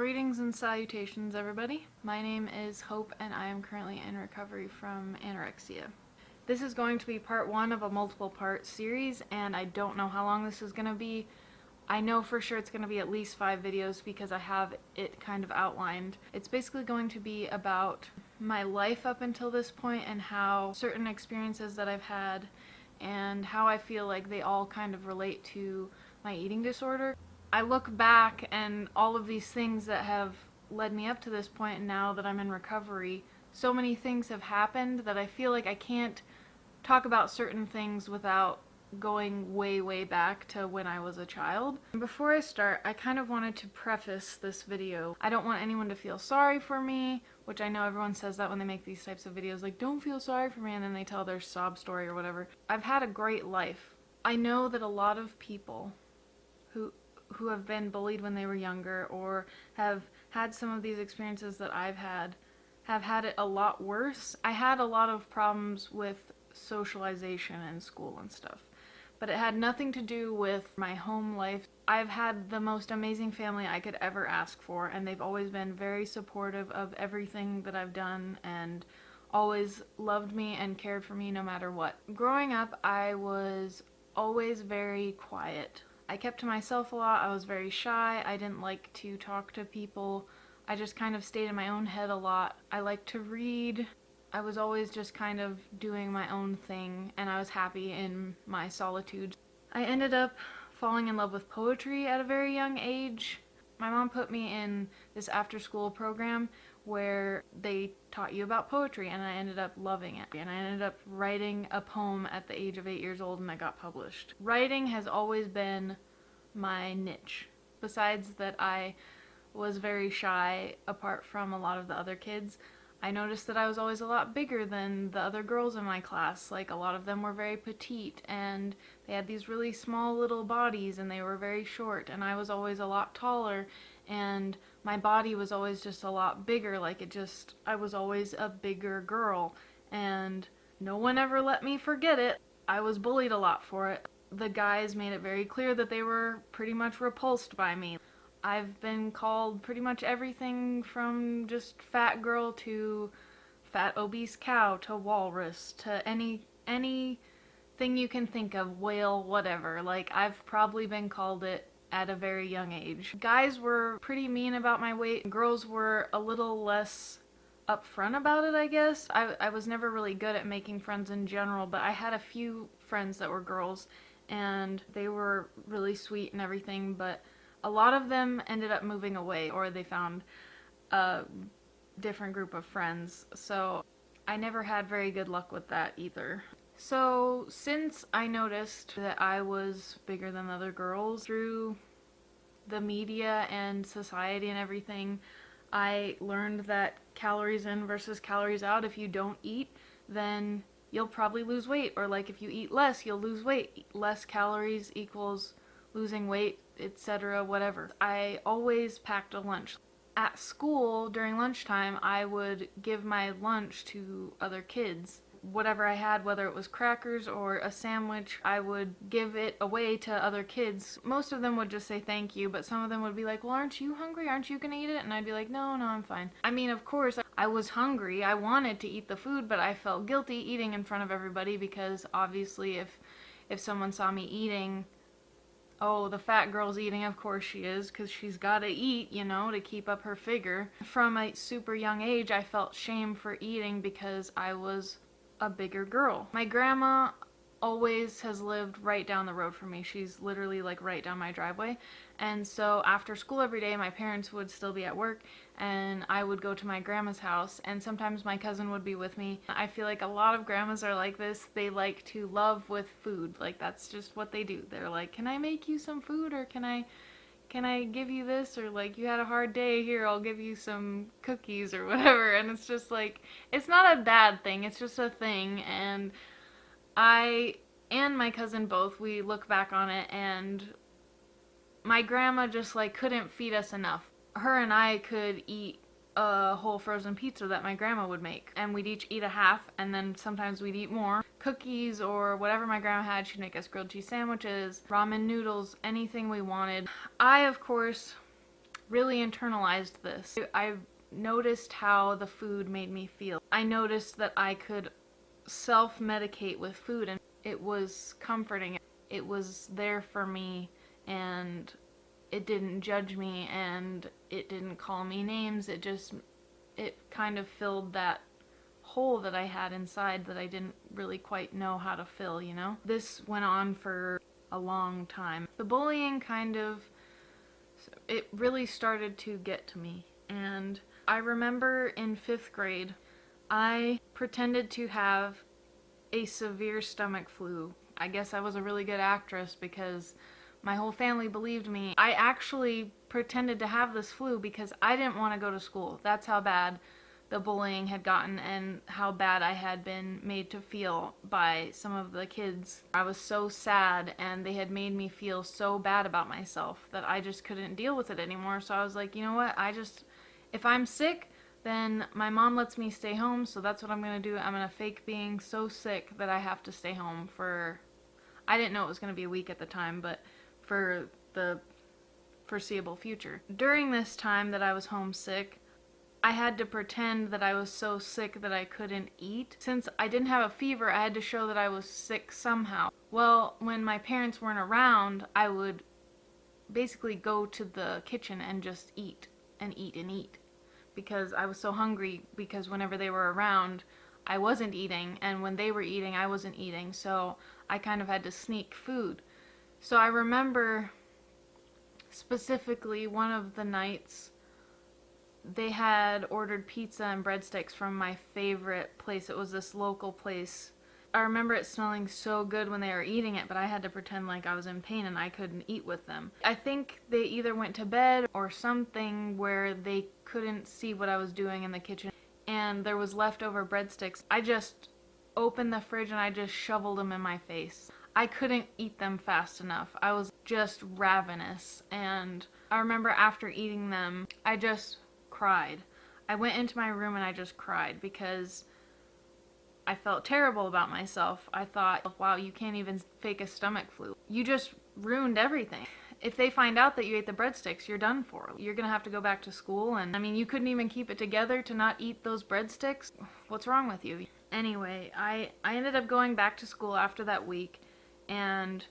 Greetings and salutations, everybody. My name is Hope, and I am currently in recovery from anorexia. This is going to be part one of a multiple-part series, and I don't know how long this is going to be. I know for sure it's going to be at least 5 videos because I have it kind of outlined. It's basically going to be about my life up until this point and how certain experiences that I've had and how I feel like they all kind of relate to my eating disorder. I look back and all of these things that have led me up to this point, and now that I'm in recovery, so many things have happened that I feel like I can't talk about certain things without going way back to when I was a child. Before I start, I kind of wanted to preface this video. I don't want anyone to feel sorry for me, which I know everyone says that when they make these types of videos, like, don't feel sorry for me, and then they tell their sob story or whatever. I've had a great life. I know that a lot of people who have been bullied when they were younger or have had some of these experiences that I've had have had it a lot worse. I had a lot of problems with socialization in school and stuff, but it had nothing to do with my home life. I've had the most amazing family I could ever ask for, and they've always been very supportive of everything that I've done and always loved me and cared for me no matter what. Growing up, I was always very quiet. I kept to myself a lot. I was very shy. I didn't like to talk to people. I just kind of stayed in my own head a lot. I liked to read. I was always just kind of doing my own thing, and I was happy in my solitude. I ended up falling in love with poetry at a very young age. My mom put me in this after-school program where they taught you about poetry, and I ended up loving it. And I ended up writing a poem at the age of 8 years old, and I got published. Writing has always been my niche. Besides that I was very shy apart from a lot of the other kids, I noticed that I was always a lot bigger than the other girls in my class. Like, a lot of them were very petite, and they had these really small little bodies, and they were very short, and I was always a lot taller, and my body was always just a lot bigger. Like, I was always a bigger girl, and no one ever let me forget it. I was bullied a lot for it. The guys made it very clear that they were pretty much repulsed by me. I've been called pretty much everything from just fat girl to fat obese cow to walrus to anything you can think of, whale, whatever. Like, I've probably been called it at a very young age. Guys were pretty mean about my weight. Girls were a little less upfront about it, I guess. I was never really good at making friends in general, but I had a few friends that were girls, and they were really sweet and everything, but a lot of them ended up moving away, or they found a different group of friends, so I never had very good luck with that either. So since I noticed that I was bigger than other girls through the media and society and everything, I learned that calories in versus calories out, if you don't eat, then you'll probably lose weight, or like if you eat less, you'll lose weight. Less calories equals losing weight, etc., whatever. I always packed a lunch. At school, during lunchtime, I would give my lunch to other kids. Whatever I had, whether it was crackers or a sandwich, I would give it away to other kids. Most of them would just say thank you, but some of them would be like, well, aren't you hungry? Aren't you gonna eat it? And I'd be like, no, I'm fine. I mean, of course, I was hungry. I wanted to eat the food, but I felt guilty eating in front of everybody because obviously if someone saw me eating, oh, the fat girl's eating, of course she is, because she's gotta eat, you know, to keep up her figure. From a super young age, I felt shame for eating because I was a bigger girl. My grandma always has lived right down the road from me. She's literally like right down my driveway. And so after school every day, my parents would still be at work, and I would go to my grandma's house, and sometimes my cousin would be with me. I feel like a lot of grandmas are like this. They like to love with food. Like, that's just what they do. They're like, can I make you some food, or can I give you this, or like, you had a hard day, here, I'll give you some cookies or whatever. And it's just like, it's not a bad thing, it's just a thing. And I and my cousin both, we look back on it, and my grandma just like couldn't feed us enough. Her and I could eat a whole frozen pizza that my grandma would make, and we'd each eat a half, and then sometimes we'd eat more. Cookies or whatever my grandma had, she'd make us grilled cheese sandwiches, ramen noodles, anything we wanted. I, of course, really internalized this. I noticed how the food made me feel. I noticed that I could self-medicate with food, and it was comforting. It was there for me, and it didn't judge me, and it didn't call me names. It kind of filled that hole that I had inside that I didn't really quite know how to fill, you know? This went on for a long time. The bullying it really started to get to me. And I remember in 5th grade, I pretended to have a severe stomach flu. I guess I was a really good actress because my whole family believed me. I actually pretended to have this flu because I didn't want to go to school. That's how bad the bullying had gotten and how bad I had been made to feel by some of the kids. I was so sad, and they had made me feel so bad about myself that I just couldn't deal with it anymore. So I was like, you know what, if I'm sick, then my mom lets me stay home, so that's what I'm gonna do. I'm gonna fake being so sick that I have to stay home for, I didn't know it was gonna be a week at the time, but for the foreseeable future. During this time that I was homesick, I had to pretend that I was so sick that I couldn't eat. Since I didn't have a fever, I had to show that I was sick somehow. Well, when my parents weren't around, I would basically go to the kitchen and just eat and eat and eat, because I was so hungry, because whenever they were around, I wasn't eating, and when they were eating, I wasn't eating, so I kind of had to sneak food. So I remember specifically one of the nights they had ordered pizza and breadsticks from my favorite place. It was this local place. I remember it smelling so good when they were eating it, but I had to pretend like I was in pain and I couldn't eat with them. I think they either went to bed or something where they couldn't see what I was doing in the kitchen, and there was leftover breadsticks. I just opened the fridge and I just shoveled them in my face. I couldn't eat them fast enough. I was just ravenous, and I remember after eating them, I just cried. I went into my room and I just cried because I felt terrible about myself. I thought, wow, you can't even fake a stomach flu. You just ruined everything. If they find out that you ate the breadsticks, you're done for. You're gonna have to go back to school, and I mean, you couldn't even keep it together to not eat those breadsticks? What's wrong with you? Anyway, I ended up going back to school after that week, and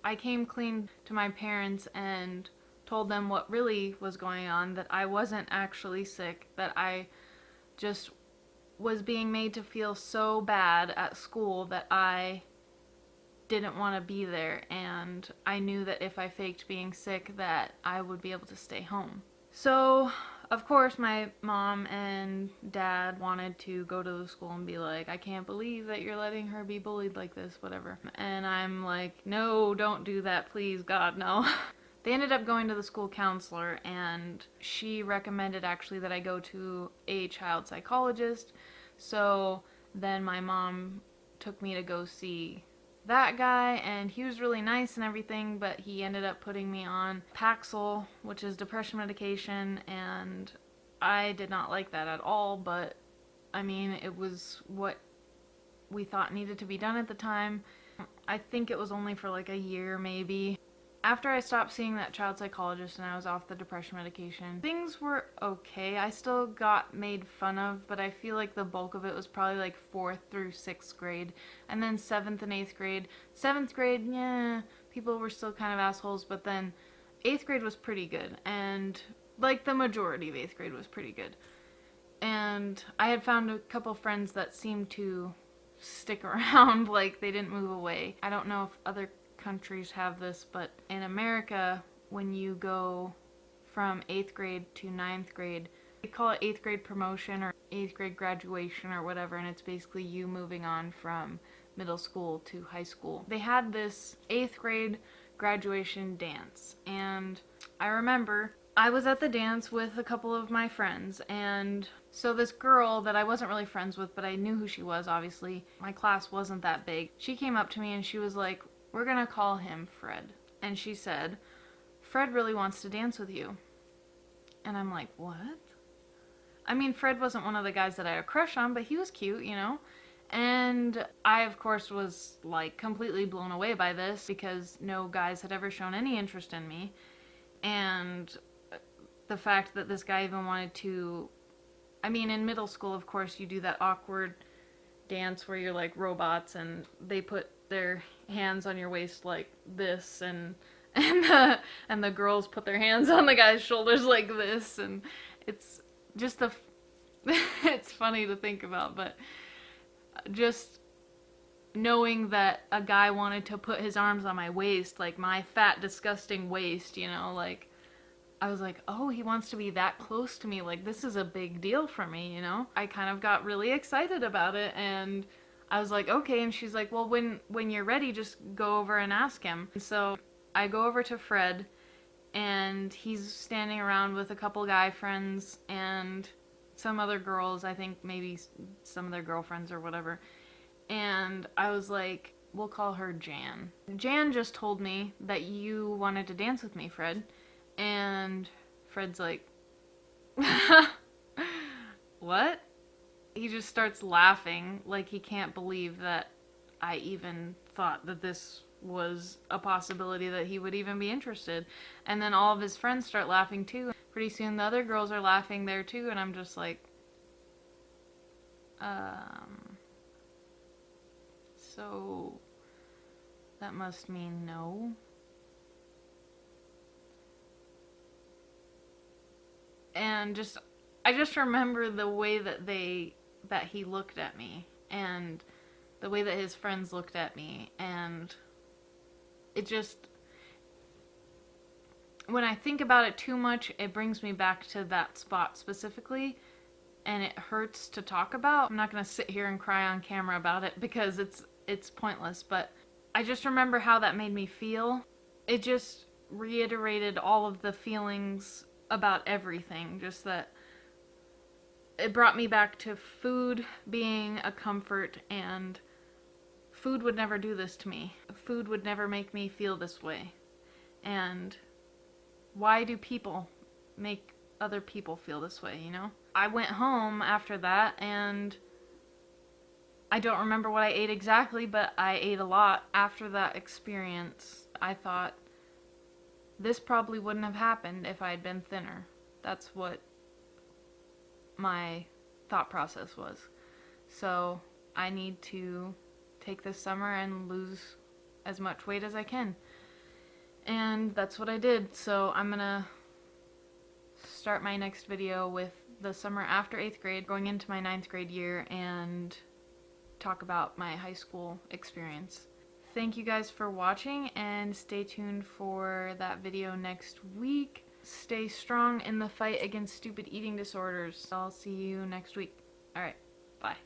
I came clean to my parents and told them what really was going on, that I wasn't actually sick, that I just was being made to feel so bad at school that I didn't want to be there, and I knew that if I faked being sick that I would be able to stay home. So, of course, my mom and dad wanted to go to the school and be like, I can't believe that you're letting her be bullied like this, whatever. And I'm like, no, don't do that, please, God, no. They ended up going to the school counselor, and she recommended actually that I go to a child psychologist. So then my mom took me to go see that guy, and he was really nice and everything, but he ended up putting me on Paxil, which is depression medication, and I did not like that at all, but I mean, it was what we thought needed to be done at the time. I think it was only for like a year maybe. After I stopped seeing that child psychologist and I was off the depression medication, things were okay. I still got made fun of, but I feel like the bulk of it was probably like 4th through 6th grade. And then 7th and 8th grade. 7th grade, yeah, people were still kind of assholes, but then 8th grade was pretty good. And like the majority of 8th grade was pretty good. And I had found a couple friends that seemed to stick around, like they didn't move away. I don't know if other countries have this, but in America, when you go from 8th grade to 9th grade, they call it 8th grade promotion or 8th grade graduation or whatever, and it's basically you moving on from middle school to high school. They had this 8th grade graduation dance, and I remember I was at the dance with a couple of my friends, and so this girl that I wasn't really friends with, but I knew who she was, obviously. My class wasn't that big. She came up to me and she was like, we're gonna call him Fred. And she said, Fred really wants to dance with you. And I'm like, what? I mean, Fred wasn't one of the guys that I had a crush on, but he was cute, you know? And I, of course, was like completely blown away by this because no guys had ever shown any interest in me. And the fact that this guy even wanted to, I mean, in middle school, of course, you do that awkward dance where you're like robots and they put their hands on your waist like this, and the girls put their hands on the guy's shoulders like this, and it's just it's funny to think about, but just knowing that a guy wanted to put his arms on my waist, like my fat, disgusting waist, you know, like, I was like, oh, he wants to be that close to me, like, this is a big deal for me, you know? I kind of got really excited about it, and I was like, okay, and she's like, well, when you're ready, just go over and ask him. And so I go over to Fred, and he's standing around with a couple guy friends, and some other girls, I think maybe some of their girlfriends or whatever, and I was like, we'll call her Jan. Jan just told me that you wanted to dance with me, Fred. And Fred's like, what? He just starts laughing like he can't believe that I even thought that this was a possibility, that he would even be interested. And then all of his friends start laughing too. Pretty soon the other girls are laughing there too, and I'm just like, so that must mean no. And I just remember the way that he looked at me, and the way that his friends looked at me, and it just, when I think about it too much, it brings me back to that spot specifically, and it hurts to talk about. I'm not gonna sit here and cry on camera about it because it's pointless, but I just remember how that made me feel. It just reiterated all of the feelings about everything, just that it brought me back to food being a comfort, and food would never do this to me. Food would never make me feel this way. And why do people make other people feel this way, you know? I went home after that, and I don't remember what I ate exactly, but I ate a lot. After that experience, I thought, this probably wouldn't have happened if I had been thinner. That's what my thought process was. So I need to take this summer and lose as much weight as I can. And that's what I did. So I'm gonna start my next video with the summer after 8th grade, going into my 9th grade year, and talk about my high school experience. Thank you guys for watching, and stay tuned for that video next week. Stay strong in the fight against stupid eating disorders. I'll see you next week. Alright, bye.